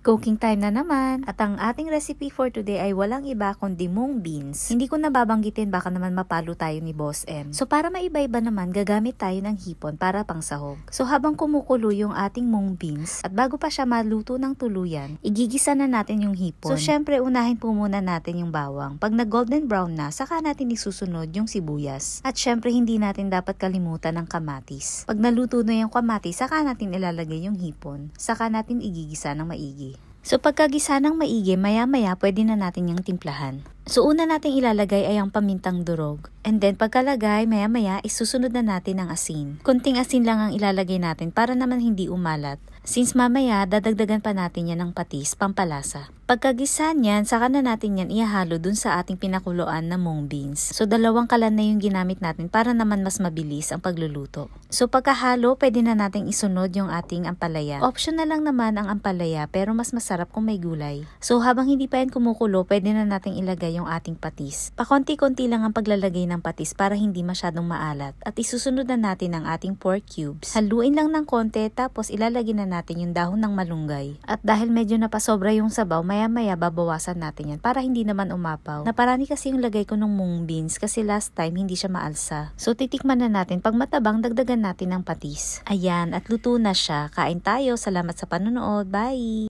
Cooking time na naman! At ang ating recipe for today ay walang iba kundi mung beans. Hindi ko nababanggitin baka naman mapalo tayo ni Boss M. So para maiba-iba naman, gagamit tayo ng hipon para pang sahog. So habang kumukulo yung ating mung beans at bago pa siya maluto ng tuluyan, igigisa na natin yung hipon. So syempre unahin po muna natin yung bawang. Pag nag golden brown na, saka natin isusunod yung sibuyas. At syempre hindi natin dapat kalimutan ng kamatis. Pag naluto na yung kamatis, saka natin ilalagay yung hipon. Saka natin igigisa ng maigi. So pagkagisa ng maigi, maya-maya pwede na natin yung timplahan. So una nating ilalagay ay ang pamintang durog. And then pagkalagay, maya-maya isusunod na natin ang asin. Kunting asin lang ang ilalagay natin para naman hindi umalat. Since mamaya dadagdagan pa natin yan ng patis, pampalasa. Pagkagisa niyan, saka na natin yan ihahalo dun sa ating pinakuluan na mung beans. So 2 kalan na yung ginamit natin para naman mas mabilis ang pagluluto. So pagkahalo, pwede na nating isunod yung ating ampalaya. Optional lang naman ang ampalaya pero mas masarap kung may gulay. So habang hindi pa yan kumukulo, pwede na nating ilagay yung ating patis. Pakonti-konti lang ang paglalagay ng patis para hindi masyadong maalat. At isusunod na natin ang ating pork cubes. Haluin lang ng konti tapos ilalagay na natin yung dahon ng malunggay. At dahil medyo napasobra yung sabaw, maya-maya babawasan natin yan para hindi naman umapaw. Naparami kasi yung lagay ko ng mung beans kasi last time hindi siya maalsa. So titikman na natin. Pag matabang, dagdagan natin ng patis. Ayan, at luto na siya. Kain tayo. Salamat sa panonood. Bye!